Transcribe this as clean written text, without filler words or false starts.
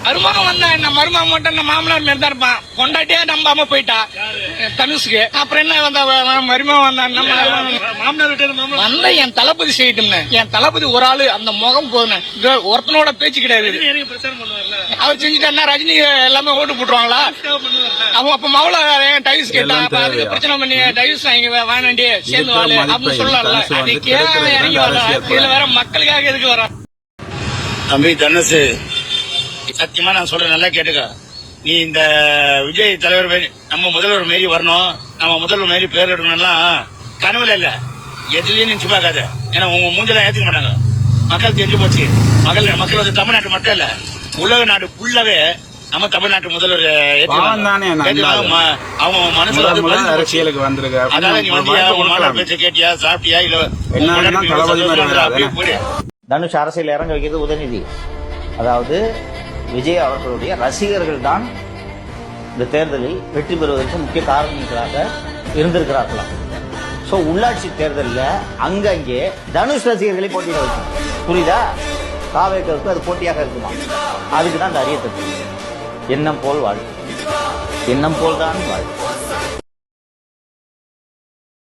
மருமகன் வந்தா என்ன மருமகன் மட்டும் நம்ம மாமனார் மாரி தான் இருப்பான். கொண்டாட்டியே நம்பாம போயிட்டா தனுஷுக்கு. அப்புறம் என்ன வந்தா மருமகன் வந்தா நம்ம மாமனார் வந்தா என் தளபதி செய்யட்டும்னு. என் தளபதி ஒரு ஆளு அந்த முகம் போதுன்னு ஒருத்தனோட பேச்சு கிடையாது. அவர் செஞ்சுட்டா ரஜினி எல்லாமே ஓட்டு போட்டுருவாங்களா? அவன் அப்ப மவுள டைவர்ஸ் கேட்டா அதுக்கு பிரச்சனை பண்ணி டைவர்ஸ் வாங்கி சேர்ந்து வாழு அப்படின்னு சொல்லல. அதுக்கே இறங்கி வரல. இதுல வேற மக்களுக்காக எதுக்கு வர? தம்பி தனுஷ், சத்தியமா நான் சொல்றேன், நல்லா கேட்டுக்க. நீ இந்த விஜய் தலைவர் மாரி நம்ம முதல்வர் மாரி வரணும், நம்ம முதல்வர் மாரி பேர் எடுக்கணும்லாம் கனவுல இல்ல, எதுலயும் நினைச்சு பார்க்காத. ஏன்னா உங்க மூஞ்செல்லாம் ஏத்துக்க மாட்டாங்க. மக்கள் தெரிஞ்சு போச்சு. மக்கள் வந்து தமிழ்நாட்டு மட்டும் இல்ல, உலக நாடு ஃபுல்லாவே நம்ம தமிழ்நாட்டு முதல்வர் அவங்க மனசுல அரசியலுக்கு வந்திருக்க. அதாவது நீ வந்து உங்க மாநாடு பேச்ச கேட்டியா, சாப்பிட்டியா, இல்ல தனுஷ் அரசியல் இறங்க வைக்கிறது உதயநிதி. அதாவது விஜய் அவர்களுடைய ரசிகர்கள் தான் இந்த தேர்தலில் வெற்றி பெறுவதற்கு முக்கிய காரணிகளாக இருந்திருக்கிறார்களாம். ஸோ உள்ளாட்சி தேர்தலில் அங்கங்கே தனுஷ் ரசிகர்களை போட்டியிட வைக்கும். புரியுதா? காவேக்கு அது போட்டியாக இருக்குமா? அதுக்கு தான் அந்த அரிய தத்துவம். எண்ணம் போல் வாழ்க்கை, எண்ணம் போல் தான் வாழ்க்கை.